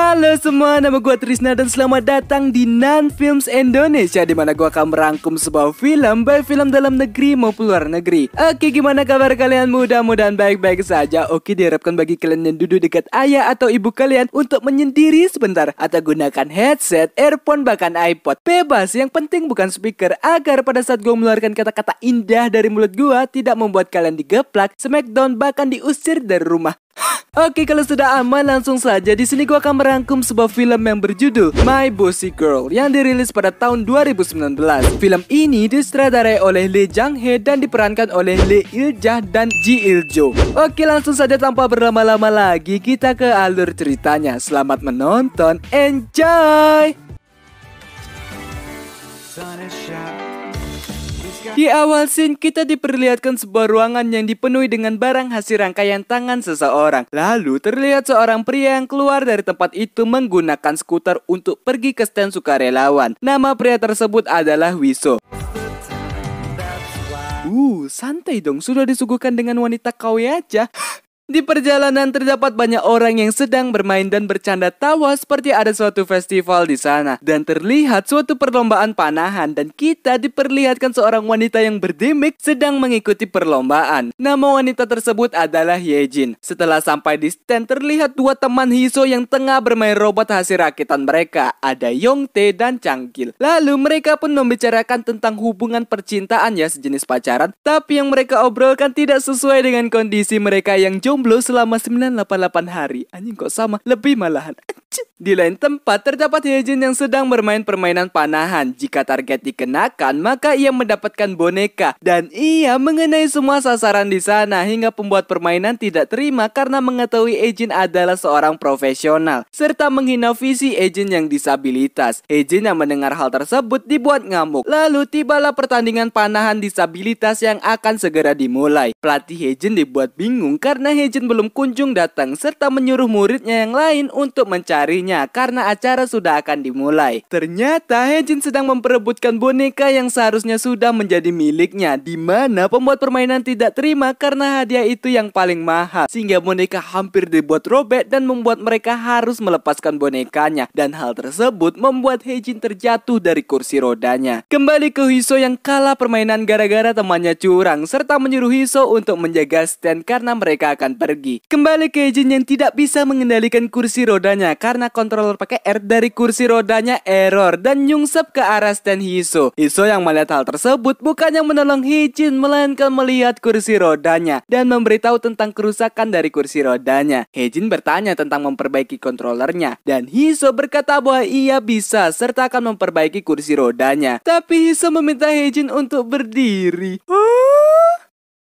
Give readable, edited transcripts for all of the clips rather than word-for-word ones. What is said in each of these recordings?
Halo semua, nama gue Trisna dan selamat datang di Nan Films Indonesia, di mana gue akan merangkum sebuah film, baik film dalam negeri maupun luar negeri. Oke, gimana kabar kalian? Mudah-mudahan baik-baik saja. Oke, diharapkan bagi kalian yang duduk dekat ayah atau ibu kalian untuk menyendiri sebentar atau gunakan headset, earphone, bahkan iPod. Bebas, yang penting bukan speaker, agar pada saat gue mengeluarkan kata-kata indah dari mulut gue tidak membuat kalian digeplak, smackdown, bahkan diusir dari rumah. Oke, kalau sudah aman, langsung saja. Di sini gue akan merangkum sebuah film yang berjudul My Bossy Girl yang dirilis pada tahun 2019. Film ini disutradarai oleh Lee Jang Hae dan diperankan oleh Lee Il Jah dan Ji Il Jo. Oke, langsung saja tanpa berlama-lama lagi kita ke alur ceritanya. Selamat menonton, enjoy. Di awal scene kita diperlihatkan sebuah ruangan yang dipenuhi dengan barang hasil rangkaian tangan seseorang. Lalu terlihat seorang pria yang keluar dari tempat itu menggunakan skuter untuk pergi ke stand sukarelawan. Nama pria tersebut adalah Wiso. Santai dong, sudah disuguhkan dengan wanita KW aja. Di perjalanan terdapat banyak orang yang sedang bermain dan bercanda tawa seperti ada suatu festival di sana. Dan terlihat suatu perlombaan panahan dan kita diperlihatkan seorang wanita yang berdemik sedang mengikuti perlombaan. Nama wanita tersebut adalah Yejin. Setelah sampai di stand terlihat dua teman Hiso yang tengah bermain robot hasil rakitan mereka. Ada Yongtae dan Changkil. Lalu mereka pun membicarakan tentang hubungan percintaan ya, sejenis pacaran. Tapi yang mereka obrolkan tidak sesuai dengan kondisi mereka yang jomblo selama 988 hari. Anjing kok sama, lebih malahan. Di lain tempat terdapat Yejin yang sedang bermain permainan panahan. Jika target dikenakan, maka ia mendapatkan boneka. Dan ia mengenai semua sasaran di sana hingga pembuat permainan tidak terima karena mengetahui Yejin adalah seorang profesional serta menghina visi Yejin yang disabilitas. Yejin yang mendengar hal tersebut dibuat ngamuk. Lalu tibalah pertandingan panahan disabilitas yang akan segera dimulai. Pelatih Yejin dibuat bingung karena Yejin belum kunjung datang serta menyuruh muridnya yang lain untuk mencarinya karena acara sudah akan dimulai. Ternyata Yejin sedang memperebutkan boneka yang seharusnya sudah menjadi miliknya, di mana pembuat permainan tidak terima karena hadiah itu yang paling mahal, sehingga boneka hampir dibuat robek dan membuat mereka harus melepaskan bonekanya. Dan hal tersebut membuat Yejin terjatuh dari kursi rodanya. Kembali ke Hiso yang kalah permainan gara-gara temannya curang serta menyuruh Hiso untuk menjaga stand karena mereka akan pergi. Kembali ke Yejin yang tidak bisa mengendalikan kursi rodanya karena kontroler pakai R dari kursi rodanya error dan nyungsep ke arah stand Hiso. Hiso yang melihat hal tersebut bukannya menolong Yejin melainkan melihat kursi rodanya dan memberitahu tentang kerusakan dari kursi rodanya. Yejin bertanya tentang memperbaiki kontrolernya dan Hiso berkata bahwa ia bisa serta akan memperbaiki kursi rodanya. Tapi Hiso meminta Yejin untuk berdiri.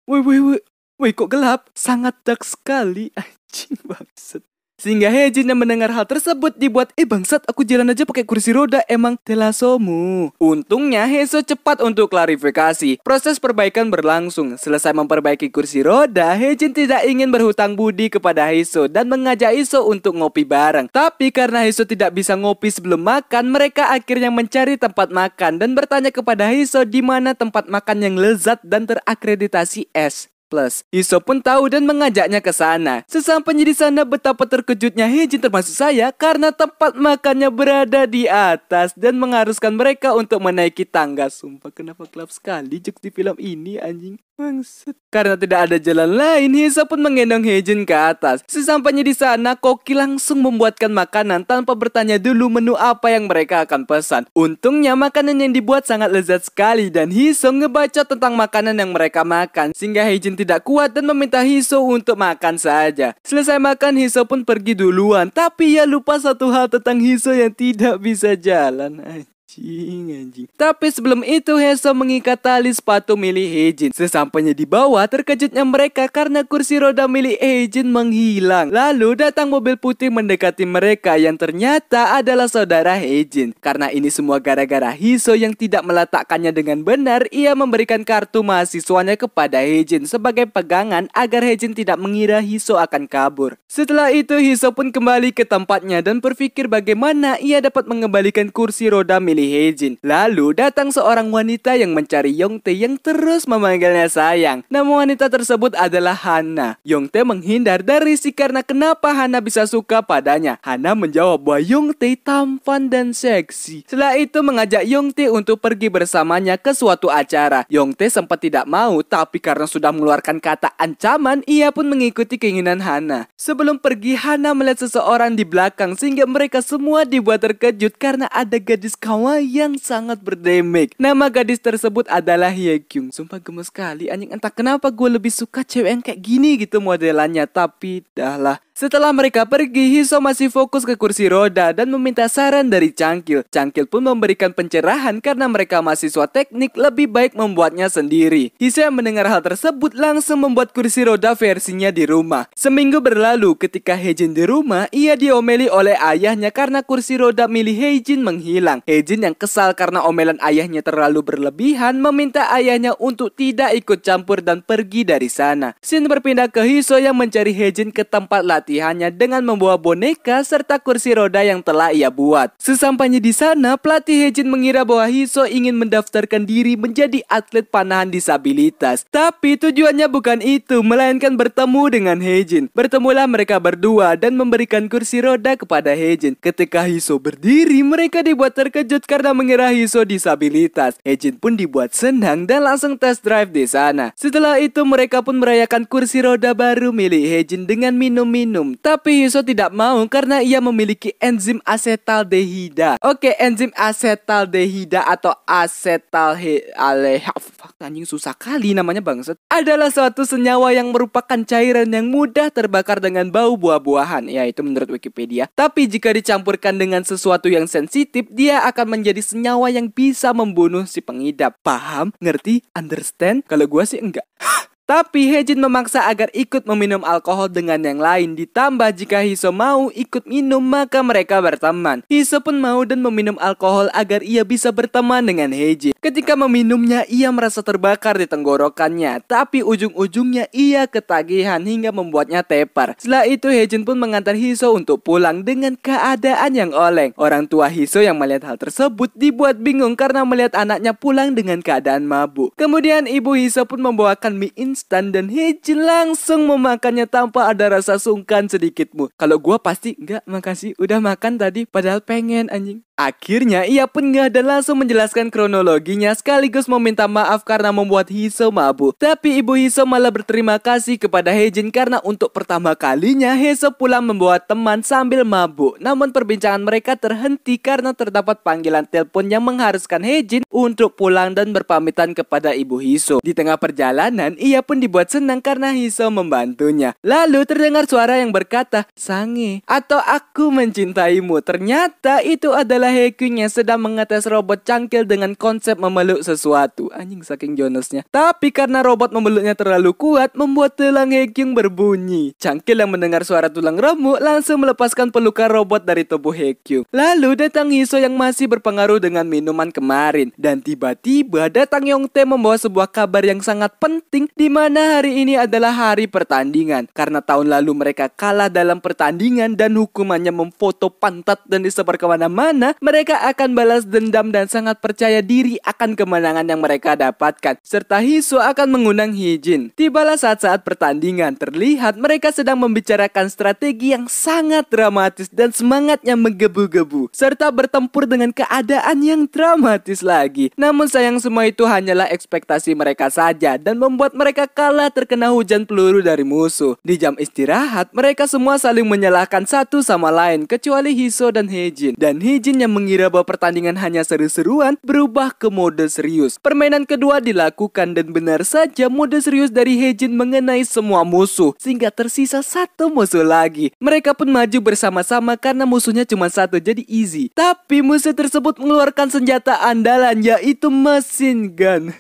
Wih, kok gelap? Sangat dark sekali. Anjing bangsat. Sehingga Yejin yang mendengar hal tersebut dibuat, bangsat, aku jalan aja pakai kursi roda, emang telasomu. Untungnya Hiso cepat untuk klarifikasi. Proses perbaikan berlangsung. Selesai memperbaiki kursi roda, Yejin tidak ingin berhutang budi kepada Hiso dan mengajak Hiso untuk ngopi bareng. Tapi karena Hiso tidak bisa ngopi sebelum makan, mereka akhirnya mencari tempat makan dan bertanya kepada Hiso di mana tempat makan yang lezat dan terakreditasi S plus. Hiso pun tahu dan mengajaknya ke sana. Sesampainya di sana, betapa terkejutnya Yejin termasuk saya karena tempat makannya berada di atas dan mengharuskan mereka untuk menaiki tangga. Sumpah, kenapa gelap sekali jokes di film ini, anjing. Maksud. Karena tidak ada jalan lain, Hiso pun menggendong Yejin ke atas. Sesampainya di sana, koki langsung membuatkan makanan tanpa bertanya dulu menu apa yang mereka akan pesan. Untungnya makanan yang dibuat sangat lezat sekali dan Hiso ngebaca tentang makanan yang mereka makan sehingga Yejin tidak kuat dan meminta Hiso untuk makan saja. Selesai makan, Hiso pun pergi duluan, tapi ia lupa satu hal tentang Hiso yang tidak bisa jalan. Anjing. Tapi sebelum itu Hiso mengikat tali sepatu milik Yejin. Sesampainya di bawah, terkejutnya mereka karena kursi roda milik Yejin menghilang. Lalu datang mobil putih mendekati mereka yang ternyata adalah saudara Yejin. Karena ini semua gara-gara Hiso yang tidak meletakkannya dengan benar, ia memberikan kartu mahasiswanya kepada Yejin sebagai pegangan agar Yejin tidak mengira Hiso akan kabur. Setelah itu Hiso pun kembali ke tempatnya dan berpikir bagaimana ia dapat mengembalikan kursi roda milik Hejin. Lalu datang seorang wanita yang mencari Yongtae yang terus memanggilnya sayang. Nama wanita tersebut adalah Hana. Yongtae menghindar dari si karena kenapa Hana bisa suka padanya. Hana menjawab bahwa Yongtae tampan dan seksi. Setelah itu mengajak Yongtae untuk pergi bersamanya ke suatu acara. Yongtae sempat tidak mau, tapi karena sudah mengeluarkan kata ancaman, ia pun mengikuti keinginan Hana. Sebelum pergi, Hana melihat seseorang di belakang sehingga mereka semua dibuat terkejut karena ada gadis kawaii yang sangat berdamage. Nama gadis tersebut adalah Hyekyung. Sumpah gemes sekali anjing, entah kenapa gue lebih suka cewek yang kayak gini gitu modelannya, tapi dah lah. Setelah mereka pergi, Hiso masih fokus ke kursi roda dan meminta saran dari Changkil. Changkil pun memberikan pencerahan karena mereka mahasiswa teknik, lebih baik membuatnya sendiri. Hiso yang mendengar hal tersebut langsung membuat kursi roda versinya di rumah. Seminggu berlalu, ketika Hejin di rumah, ia diomeli oleh ayahnya karena kursi roda milik Hejin menghilang. Hejin yang kesal karena omelan ayahnya terlalu berlebihan, meminta ayahnya untuk tidak ikut campur dan pergi dari sana. Scene berpindah ke Hiso yang mencari Hejin ke tempat latihannya dengan membawa boneka serta kursi roda yang telah ia buat. Sesampainya di sana, pelatih Hejin mengira bahwa Hiso ingin mendaftarkan diri menjadi atlet panahan disabilitas. Tapi tujuannya bukan itu, melainkan bertemu dengan Hejin. Bertemulah mereka berdua dan memberikan kursi roda kepada Hejin. Ketika Hiso berdiri, mereka dibuat terkejut karena mengira Hiso disabilitas. Hejin pun dibuat senang dan langsung test drive di sana. Setelah itu mereka pun merayakan kursi roda baru milik Hejin dengan minum-minum. Tapi Hiso tidak mau karena ia memiliki enzim asetaldehida. Oke, enzim asetaldehida atau anjing susah kali namanya bangsat, adalah suatu senyawa yang merupakan cairan yang mudah terbakar dengan bau buah-buahan. Ya, itu menurut Wikipedia. Tapi jika dicampurkan dengan sesuatu yang sensitif, dia akan menjadi senyawa yang bisa membunuh si pengidap. Paham? Ngerti? Understand? Kalau gua sih enggak. Tapi Hejin memaksa agar ikut meminum alkohol dengan yang lain. Ditambah jika Hiso mau ikut minum, maka mereka berteman. Hiso pun mau dan meminum alkohol agar ia bisa berteman dengan Hejin. Ketika meminumnya, ia merasa terbakar di tenggorokannya. Tapi ujung-ujungnya ia ketagihan hingga membuatnya tepar. Setelah itu Hejin pun mengantar Hiso untuk pulang dengan keadaan yang oleng. Orang tua Hiso yang melihat hal tersebut dibuat bingung karena melihat anaknya pulang dengan keadaan mabuk. Kemudian ibu Hiso pun membawakan mie instan dan Hejin langsung memakannya tanpa ada rasa sungkan sedikitpun. Kalau gua pasti enggak, makasih udah makan tadi padahal pengen anjing. Akhirnya ia pun ngeh dan langsung menjelaskan kronologinya sekaligus meminta maaf karena membuat Hiso mabuk. Tapi ibu Hiso malah berterima kasih kepada Hejin karena untuk pertama kalinya Hiso pulang membawa teman sambil mabuk. Namun perbincangan mereka terhenti karena terdapat panggilan telepon yang mengharuskan Hejin untuk pulang dan berpamitan kepada ibu Hiso. Di tengah perjalanan ia pun dibuat senang karena Hiso membantunya. Lalu terdengar suara yang berkata, "Sange" atau "Aku mencintaimu." Ternyata itu adalah Hyekyung yang sedang mengetes robot Changkil dengan konsep memeluk sesuatu. Anjing saking jonosnya. Tapi karena robot memeluknya terlalu kuat, membuat tulang Hyekyung berbunyi. Changkil yang mendengar suara tulang remuk langsung melepaskan pelukan robot dari tubuh Hyekyung. Lalu datang Hiso yang masih berpengaruh dengan minuman kemarin. Dan tiba-tiba datang Yongtae membawa sebuah kabar yang sangat penting, di mana hari ini adalah hari pertandingan. Karena tahun lalu mereka kalah dalam pertandingan dan hukumannya memfoto pantat dan disebar kemana-mana, mereka akan balas dendam dan sangat percaya diri akan kemenangan yang mereka dapatkan. Serta Hiso akan mengundang Hejin. Tibalah saat-saat pertandingan, terlihat mereka sedang membicarakan strategi yang sangat dramatis dan semangatnya menggebu-gebu. Serta bertempur dengan keadaan yang dramatis lagi. Namun sayang semua itu hanyalah ekspektasi mereka saja dan membuat mereka kalah terkena hujan peluru dari musuh. Di jam istirahat, mereka semua saling menyalahkan satu sama lain kecuali Hiso dan Hejin. Dan Hejin yang mengira bahwa pertandingan hanya seru-seruan berubah ke mode serius. Permainan kedua dilakukan dan benar saja mode serius dari Hejin mengenai semua musuh sehingga tersisa satu musuh lagi. Mereka pun maju bersama-sama karena musuhnya cuma satu, jadi easy. Tapi musuh tersebut mengeluarkan senjata andalan, yaitu machine gun.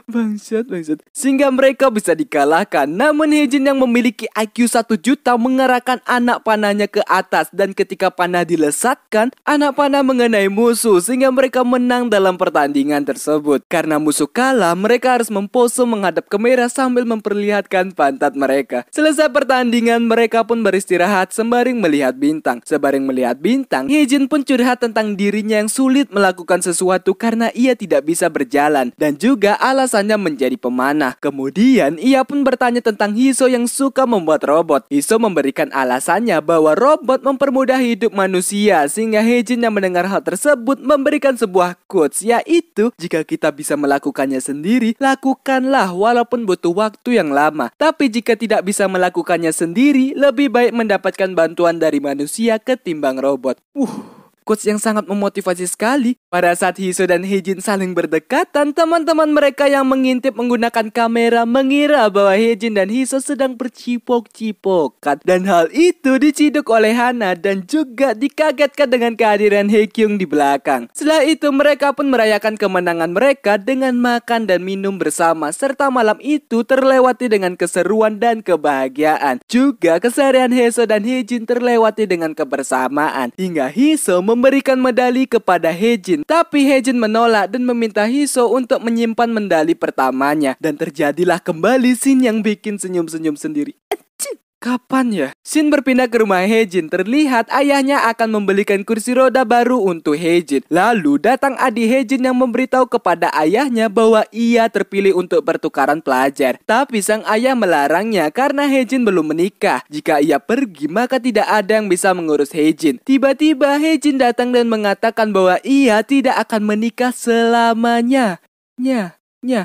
Bangsat. Sehingga mereka bisa dikalahkan. Namun Hejin yang memiliki IQ 1 juta mengarahkan anak panahnya ke atas. Dan ketika panah dilesatkan, anak panah mengenai musuh sehingga mereka menang dalam pertandingan tersebut. Karena musuh kalah, mereka harus mempose menghadap kamera sambil memperlihatkan pantat mereka. Selesai pertandingan, mereka pun beristirahat sembari melihat bintang. Sembari melihat bintang, Hejin pun curhat tentang dirinya yang sulit melakukan sesuatu karena ia tidak bisa berjalan. Dan juga alasannya menjadi pemanah. Kemudian ia pun bertanya tentang Hiso yang suka membuat robot. Hiso memberikan alasannya bahwa robot mempermudah hidup manusia. Sehingga Hejin yang mendengar hal tersebut memberikan sebuah quotes, yaitu jika kita bisa melakukannya sendiri, lakukanlah walaupun butuh waktu yang lama. Tapi jika tidak bisa melakukannya sendiri, lebih baik mendapatkan bantuan dari manusia ketimbang robot. Quotes yang sangat memotivasi sekali. Pada saat Hiso dan Hejin saling berdekatan, teman-teman mereka yang mengintip menggunakan kamera mengira bahwa Hejin dan Hiso sedang bercipok-cipokan. Dan hal itu diciduk oleh Hana dan juga dikagetkan dengan kehadiran Haekyung di belakang. Setelah itu mereka pun merayakan kemenangan mereka dengan makan dan minum bersama. Serta malam itu terlewati dengan keseruan dan kebahagiaan. Juga keseharian Hiso dan Hejin terlewati dengan kebersamaan. Hingga Hiso memberikan medali kepada Hejin, tapi Hejin menolak dan meminta Hiso untuk menyimpan medali pertamanya. Dan terjadilah kembali scene yang bikin senyum-senyum sendiri. Kapan ya? Shin berpindah ke rumah Hejin. Terlihat ayahnya akan membelikan kursi roda baru untuk Hejin. Lalu datang adik Hejin yang memberitahu kepada ayahnya bahwa ia terpilih untuk pertukaran pelajar. Tapi sang ayah melarangnya karena Hejin belum menikah. Jika ia pergi maka tidak ada yang bisa mengurus Hejin. Tiba-tiba Hejin datang dan mengatakan bahwa ia tidak akan menikah selamanya.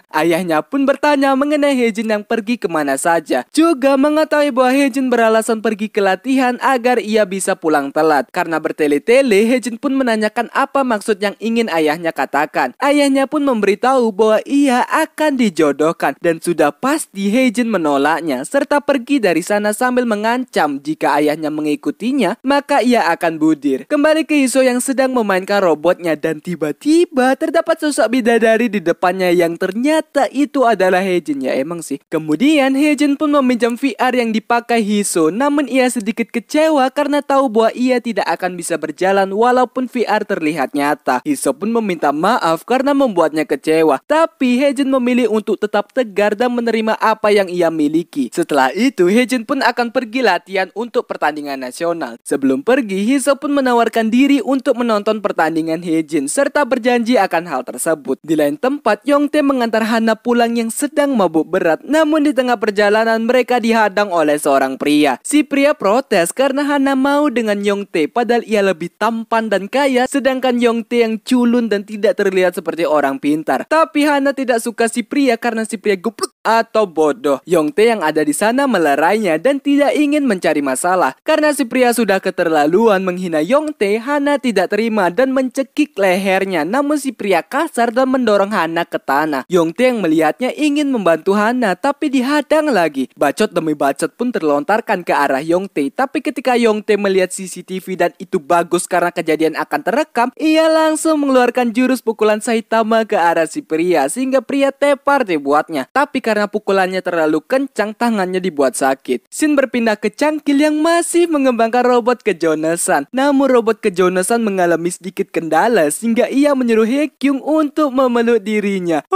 Ayahnya pun bertanya mengenai Hejin yang pergi kemana saja. Juga mengetahui bahwa Hejin beralasan pergi ke latihan agar ia bisa pulang telat. Karena bertele-tele, Hejin pun menanyakan apa maksud yang ingin ayahnya katakan. Ayahnya pun memberitahu bahwa ia akan dijodohkan. Dan sudah pasti Hejin menolaknya, serta pergi dari sana sambil mengancam jika ayahnya mengikutinya, maka ia akan budir. Kembali ke Hiso yang sedang memainkan robotnya dan tiba-tiba terdapat sosok bidadari di depannya yang ternyata itu adalah Hejin. Ya emang sih. Kemudian Hejin pun meminjam VR yang dipakai Hiso. Namun ia sedikit kecewa karena tahu bahwa ia tidak akan bisa berjalan walaupun VR terlihat nyata. Hiso pun meminta maaf karena membuatnya kecewa. Tapi Hejin memilih untuk tetap tegar dan menerima apa yang ia miliki. Setelah itu Hejin pun akan pergi latihan untuk pertandingan nasional. Sebelum pergi, Hiso pun menawarkan diri untuk menonton pertandingan Hejin serta berjanji akan hal tersebut. Di lain tempat, Yongtae mengantar Hana pulang yang sedang mabuk berat. Namun di tengah perjalanan mereka dihadang oleh seorang pria. Si pria protes karena Hana mau dengan Yongtae padahal ia lebih tampan dan kaya, sedangkan Yongtae yang culun dan tidak terlihat seperti orang pintar. Tapi Hana tidak suka si pria karena si pria goblok atau bodoh. Yongtae yang ada di sana melerainya dan tidak ingin mencari masalah. Karena si pria sudah keterlaluan menghina Yongtae, Hana tidak terima dan mencekik lehernya. Namun si pria kasar dan mendorong Hana ke tanah. Yongtae yang melihatnya ingin membantu Hana tapi dihadang lagi. Bacot demi bacot pun terlontarkan ke arah Yongtae. Tapi ketika Yongtae melihat CCTV dan itu bagus karena kejadian akan terekam, ia langsung mengeluarkan jurus pukulan Saitama ke arah si pria sehingga pria tepar dibuatnya. Tapi karena pukulannya terlalu kencang, tangannya dibuat sakit. Shin berpindah ke Changkil yang masih mengembangkan robot kejonasan. Namun robot kejonasan mengalami sedikit kendala sehingga ia menyuruh Haekyung untuk memeluk dirinya.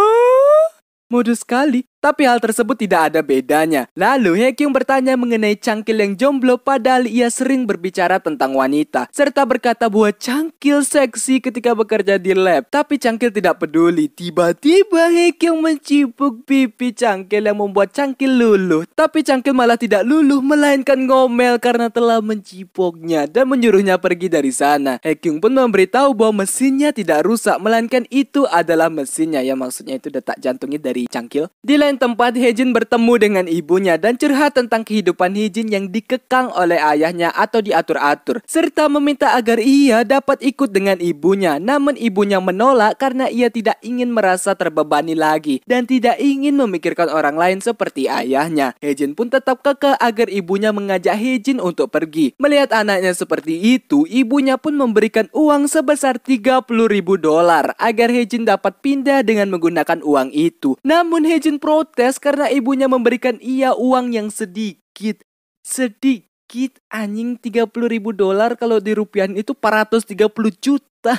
Modus sekali. Tapi hal tersebut tidak ada bedanya. Lalu Haekyung bertanya mengenai Changkil yang jomblo padahal ia sering berbicara tentang wanita. Serta berkata bahwa Changkil seksi ketika bekerja di lab. Tapi Changkil tidak peduli. Tiba-tiba Haekyung mencipuk pipi Changkil yang membuat Changkil luluh. Tapi Changkil malah tidak luluh melainkan ngomel karena telah mencipoknya dan menyuruhnya pergi dari sana. Haekyung pun memberitahu bahwa mesinnya tidak rusak melainkan itu adalah mesinnya. Ya maksudnya itu detak jantungnya dari Changkil. Di lain lain tempat, Hejin bertemu dengan ibunya dan curhat tentang kehidupan Hejin yang dikekang oleh ayahnya atau diatur-atur, serta meminta agar ia dapat ikut dengan ibunya. Namun ibunya menolak karena ia tidak ingin merasa terbebani lagi dan tidak ingin memikirkan orang lain seperti ayahnya. Hejin pun tetap kekeh agar ibunya mengajak Hejin untuk pergi. Melihat anaknya seperti itu, ibunya pun memberikan uang sebesar $30.000 agar Hejin dapat pindah dengan menggunakan uang itu. Namun Hejin protes karena ibunya memberikan ia uang yang sedikit. Anjing, $30.000 kalau dirupiahin itu 430 juta.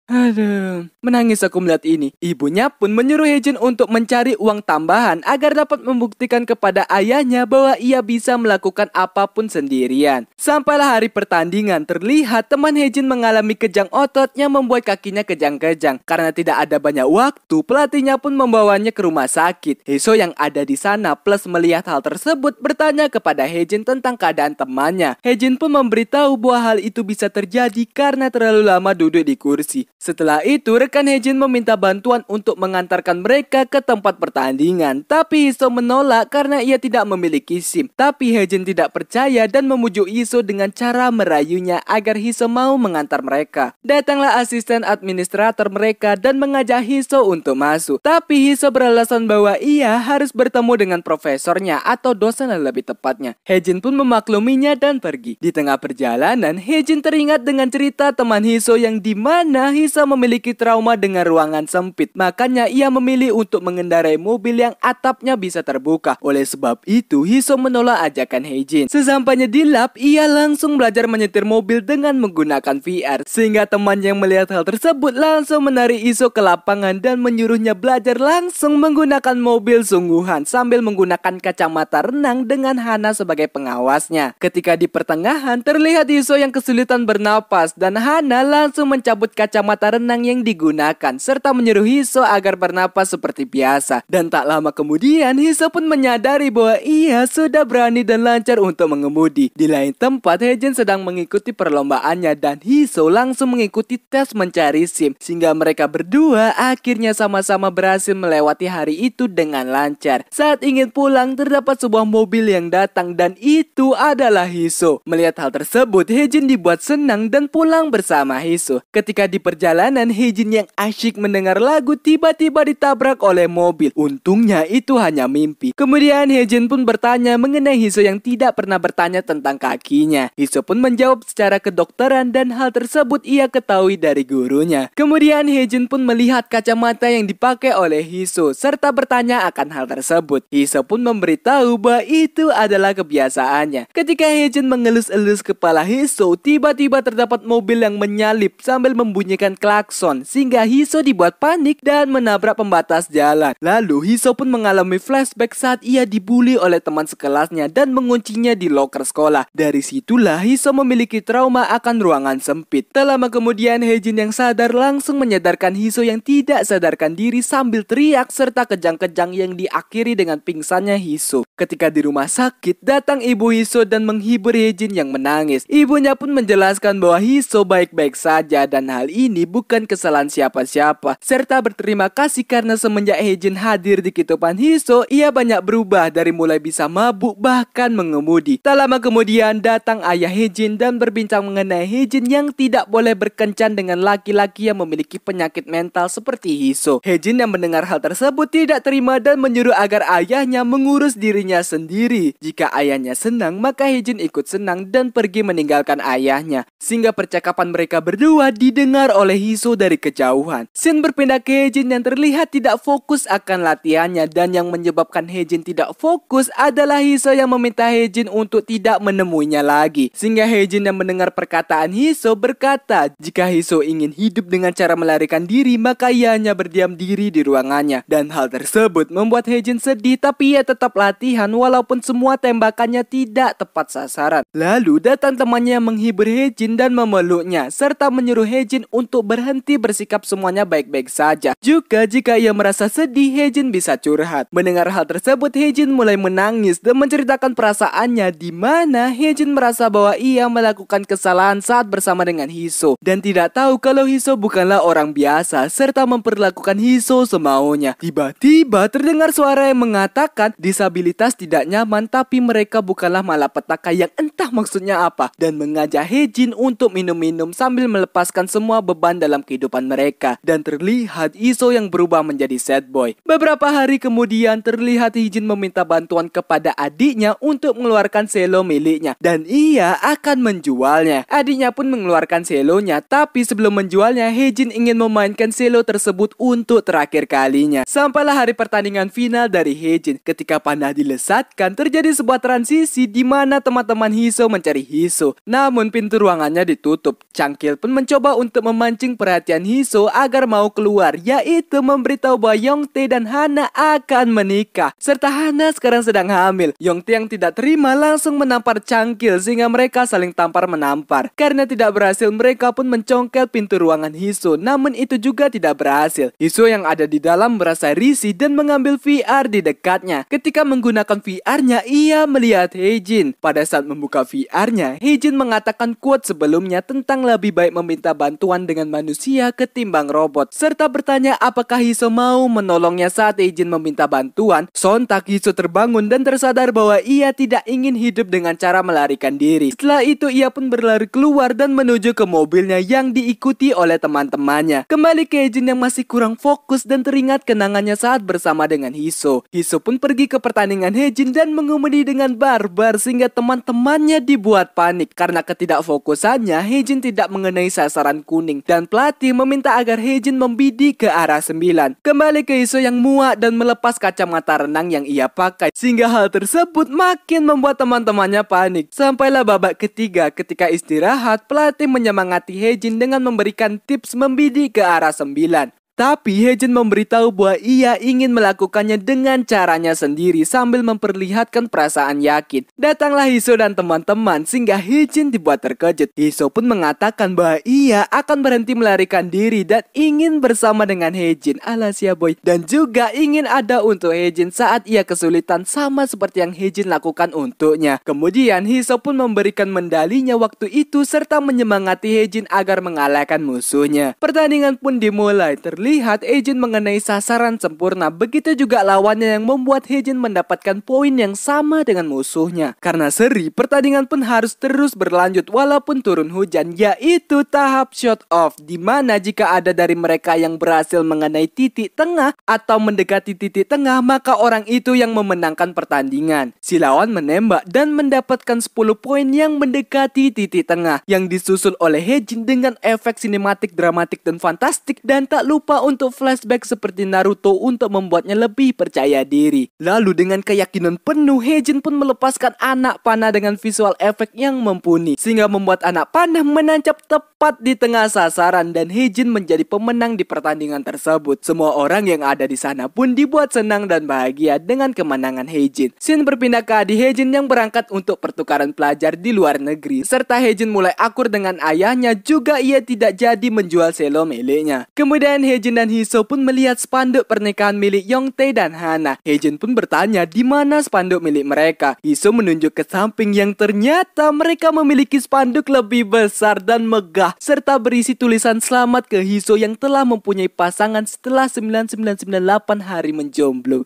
Aduh, menangis aku melihat ini. Ibunya pun menyuruh Hejin untuk mencari uang tambahan agar dapat membuktikan kepada ayahnya bahwa ia bisa melakukan apapun sendirian. Sampailah hari pertandingan, terlihat teman Hejin mengalami kejang otot yang membuat kakinya kejang-kejang. Karena tidak ada banyak waktu, pelatihnya pun membawanya ke rumah sakit. Hiso yang ada di sana plus melihat hal tersebut bertanya kepada Hejin tentang keadaan temannya. Hejin pun memberitahu bahwa hal itu bisa terjadi karena terlalu lama duduk di kursi. Setelah itu, rekan Hejin meminta bantuan untuk mengantarkan mereka ke tempat pertandingan. Tapi Hiso menolak karena ia tidak memiliki SIM. Tapi Hejin tidak percaya dan memujuk Hiso dengan cara merayunya agar Hiso mau mengantar mereka. Datanglah asisten administrator mereka dan mengajak Hiso untuk masuk. Tapi Hiso beralasan bahwa ia harus bertemu dengan profesornya atau dosen lebih tepatnya. Hejin pun memakluminya dan pergi. Di tengah perjalanan, Hejin teringat dengan cerita teman Hiso yang dimana Hiso memiliki trauma dengan ruangan sempit. Makanya ia memilih untuk mengendarai mobil yang atapnya bisa terbuka. Oleh sebab itu, Hiso menolak ajakan Hejin. Sesampainya di lab, ia langsung belajar menyetir mobil dengan menggunakan VR. Sehingga teman yang melihat hal tersebut langsung menarik Hiso ke lapangan dan menyuruhnya belajar langsung menggunakan mobil sungguhan sambil menggunakan kacamata renang dengan Hana sebagai pengawasnya. Ketika di pertengahan, terlihat Hiso yang kesulitan bernapas dan Hana langsung mencabut kacamata renang yang digunakan serta menyuruh Hiso agar bernapas seperti biasa. Dan tak lama kemudian Hiso pun menyadari bahwa ia sudah berani dan lancar untuk mengemudi. Di lain tempat, Hejin sedang mengikuti perlombaannya dan Hiso langsung mengikuti tes mencari SIM sehingga mereka berdua akhirnya sama-sama berhasil melewati hari itu dengan lancar. Saat ingin pulang, terdapat sebuah mobil yang datang dan itu adalah Hiso. Melihat hal tersebut, Hejin dibuat senang dan pulang bersama Hiso. Ketika di perjalanan, Hejin yang asyik mendengar lagu tiba-tiba ditabrak oleh mobil. Untungnya itu hanya mimpi. Kemudian Hejin pun bertanya mengenai Hiso yang tidak pernah bertanya tentang kakinya. Hiso pun menjawab secara kedokteran dan hal tersebut ia ketahui dari gurunya. Kemudian Hejin pun melihat kacamata yang dipakai oleh Hiso serta bertanya akan hal tersebut. Hiso pun memberitahu bahwa itu adalah kebiasaannya. Ketika Hejin mengelus-elus kepala Hiso, tiba-tiba terdapat mobil yang menyalip sambil membunyikan klakson sehingga Hiso dibuat panik dan menabrak pembatas jalan. Lalu Hiso pun mengalami flashback saat ia dibully oleh teman sekelasnya dan menguncinya di loker sekolah. Dari situlah Hiso memiliki trauma akan ruangan sempit. Tak lama kemudian Hejin yang sadar langsung menyadarkan Hiso yang tidak sadarkan diri sambil teriak serta kejang-kejang yang diakhiri dengan pingsannya Hiso. Ketika di rumah sakit, datang ibu Hiso dan menghibur Hejin yang menangis. Ibunya pun menjelaskan bahwa Hiso baik-baik saja dan hal ini bukan kesalahan siapa-siapa, serta berterima kasih karena semenjak Hejin hadir di kehidupan Hiso, ia banyak berubah dari mulai bisa mabuk bahkan mengemudi. Tak lama kemudian datang ayah Hejin dan berbincang mengenai Hejin yang tidak boleh berkencan dengan laki-laki yang memiliki penyakit mental seperti Hiso. Hejin yang mendengar hal tersebut tidak terima dan menyuruh agar ayahnya mengurus dirinya sendiri. Jika ayahnya senang, maka Hejin ikut senang dan pergi meninggalkan ayahnya. Sehingga percakapan mereka berdua didengar oleh Hiso dari kejauhan. Scene berpindah ke Hejin yang terlihat tidak fokus akan latihannya dan yang menyebabkan Hejin tidak fokus adalah Hiso yang meminta Hejin untuk tidak menemuinya lagi. Sehingga Hejin yang mendengar perkataan Hiso berkata, jika Hiso ingin hidup dengan cara melarikan diri, maka ia hanya berdiam diri di ruangannya. Dan hal tersebut membuat Hejin sedih, tapi ia tetap latihan walaupun semua tembakannya tidak tepat sasaran. Lalu datang temannya yang menghibur Hejin dan memeluknya serta menyuruh Hejin untuk berhenti bersikap semuanya baik-baik saja. Juga jika ia merasa sedih, Haejin bisa curhat. Mendengar hal tersebut, Haejin mulai menangis dan menceritakan perasaannya, di mana Haejin merasa bahwa ia melakukan kesalahan saat bersama dengan Hiso dan tidak tahu kalau Hiso bukanlah orang biasa serta memperlakukan Hiso semaunya. Tiba-tiba terdengar suara yang mengatakan disabilitas tidak nyaman, tapi mereka bukanlah malapetaka yang entah maksudnya apa, dan mengajak Haejin untuk minum-minum sambil melepaskan semua beban dalam kehidupan mereka. Dan terlihat Hiso yang berubah menjadi sad boy. Beberapa hari kemudian terlihat Haejin meminta bantuan kepada adiknya untuk mengeluarkan selo miliknya dan ia akan menjualnya. Adiknya pun mengeluarkan selonya, tapi sebelum menjualnya, Haejin ingin memainkan selo tersebut untuk terakhir kalinya. Sampailah hari pertandingan final dari Haejin. Ketika panah dilesatkan, terjadi sebuah transisi di mana teman-teman Hiso mencari Hiso. Namun pintu ruangannya ditutup. Changkil pun mencoba untuk memancing perhatian Hiso agar mau keluar, yaitu memberitahu bahwa Yongtae dan Hana akan menikah. Serta Hana sekarang sedang hamil. Yongtae yang tidak terima langsung menampar Changkil sehingga mereka saling tampar-menampar. Karena tidak berhasil, mereka pun mencongkel pintu ruangan Hiso. Namun itu juga tidak berhasil. Hiso yang ada di dalam merasa risih dan mengambil VR di dekatnya. Ketika menggunakan VR-nya, ia melihat Haejin. Pada saat membuka VR-nya, Haejin mengatakan quote sebelumnya tentang lebih baik meminta bantuan dengan manusia ketimbang robot, serta bertanya apakah Hiso mau menolongnya saat Haejin meminta bantuan. Sontak Hiso terbangun dan tersadar bahwa ia tidak ingin hidup dengan cara melarikan diri. Setelah itu ia pun berlari keluar dan menuju ke mobilnya yang diikuti oleh teman-temannya. Kembali ke Haejin yang masih kurang fokus dan teringat kenangannya saat bersama dengan Hiso. Hiso pun pergi ke pertandingan Haejin dan mengemudi dengan barbar sehingga teman-temannya dibuat panik. Karena ketidakfokusannya, Haejin tidak mengenai sasaran kuning dan pelatih meminta agar Haejin membidik ke arah 9. Kembali ke Hiso yang muak dan melepas kacamata renang yang ia pakai, sehingga hal tersebut makin membuat teman-temannya panik. Sampailah babak ketiga, ketika istirahat, pelatih menyemangati Haejin dengan memberikan tips membidik ke arah 9. Tapi Haejin memberitahu bahwa ia ingin melakukannya dengan caranya sendiri sambil memperlihatkan perasaan yakin. Datanglah Hiso dan teman-teman sehingga Haejin dibuat terkejut. Hiso pun mengatakan bahwa ia akan berhenti melarikan diri dan ingin bersama dengan Haejin alias ya boy. Dan juga ingin ada untuk Haejin saat ia kesulitan sama seperti yang Haejin lakukan untuknya. Kemudian Hiso pun memberikan medalinya waktu itu serta menyemangati Haejin agar mengalahkan musuhnya. Pertandingan pun dimulai. Lihat Haejin mengenai sasaran sempurna, begitu juga lawannya yang membuat Haejin mendapatkan poin yang sama dengan musuhnya. Karena seri, pertandingan pun harus terus berlanjut walaupun turun hujan, yaitu tahap shot off, di mana jika ada dari mereka yang berhasil mengenai titik tengah atau mendekati titik tengah, maka orang itu yang memenangkan pertandingan. Si lawan menembak dan mendapatkan 10 poin yang mendekati titik tengah, yang disusul oleh Haejin dengan efek sinematik, dramatik, dan fantastik, dan tak lupa untuk flashback seperti Naruto untuk membuatnya lebih percaya diri. Lalu dengan keyakinan penuh, Haejin pun melepaskan anak panah dengan visual efek yang mumpuni, sehingga membuat anak panah menancap tepat di tengah sasaran dan Haejin menjadi pemenang di pertandingan tersebut. Semua orang yang ada di sana pun dibuat senang dan bahagia dengan kemenangan Haejin. Scene berpindah ke adik Haejin yang berangkat untuk pertukaran pelajar di luar negeri, serta Haejin mulai akur dengan ayahnya, juga ia tidak jadi menjual selo miliknya. Kemudian Haejin dan Hiso pun melihat spanduk pernikahan milik Yongtae dan Hana. Haejin pun bertanya di mana spanduk milik mereka. Hiso menunjuk ke samping yang ternyata mereka memiliki spanduk lebih besar dan megah serta berisi tulisan selamat ke Hiso yang telah mempunyai pasangan setelah 9998 hari menjomblo.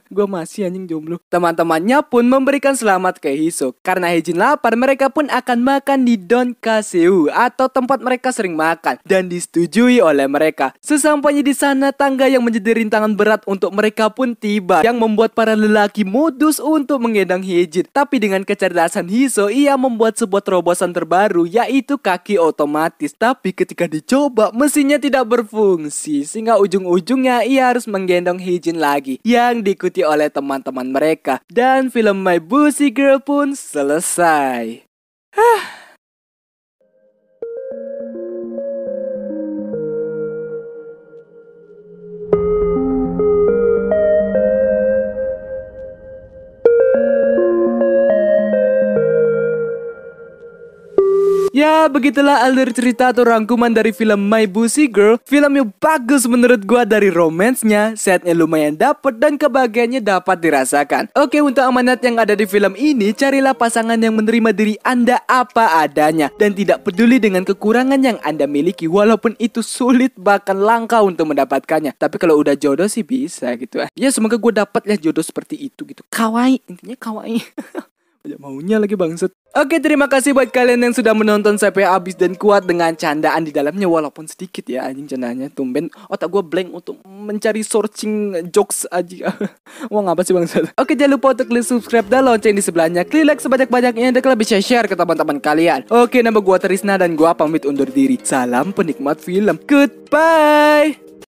Gue masih anjing jomblo. Teman-temannya pun memberikan selamat ke Hiso. Karena Haejin lapar, mereka pun akan makan di Donkaseu atau tempat mereka sering makan, dan disetujui oleh mereka. Sesampainya di sana, tangga yang menjadi rintangan berat untuk mereka pun tiba, yang membuat para lelaki modus untuk menggendong Haejin. Tapi dengan kecerdasan Hiso, ia membuat sebuah terobosan terbaru, yaitu kaki otomatis. Tapi ketika dicoba, mesinnya tidak berfungsi, sehingga ujung-ujungnya ia harus menggendong Haejin lagi, yang diikuti oleh teman-teman mereka. Dan film My Busy Girl pun selesai. Ya, Ya, begitulah alur cerita atau rangkuman dari film My Bossy Girl. Film yang bagus menurut gua dari romansnya, setnya lumayan dapet dan kebahagiaannya dapat dirasakan. Oke, untuk amanat yang ada di film ini, carilah pasangan yang menerima diri Anda apa adanya dan tidak peduli dengan kekurangan yang Anda miliki, walaupun itu sulit bahkan langka untuk mendapatkannya. Tapi kalau udah jodoh sih bisa gitu. Ya, semoga gue dapat ya jodoh seperti itu gitu. Kawaii, intinya kawaii. Banyak maunya lagi bangsat. Oke, terima kasih buat kalian yang sudah menonton sampai habis dan kuat dengan candaan di dalamnya, walaupun sedikit ya anjing candaannya. Tumben otak gue blank untuk mencari searching jokes aja. Wah, ngapa sih bangsat? Oke, jangan lupa untuk klik subscribe dan lonceng di sebelahnya. Klik like sebanyak-banyaknya dan kalian bisa share ke teman-teman kalian. Oke, nama gue Trisna dan gue pamit undur diri. Salam penikmat film. Goodbye.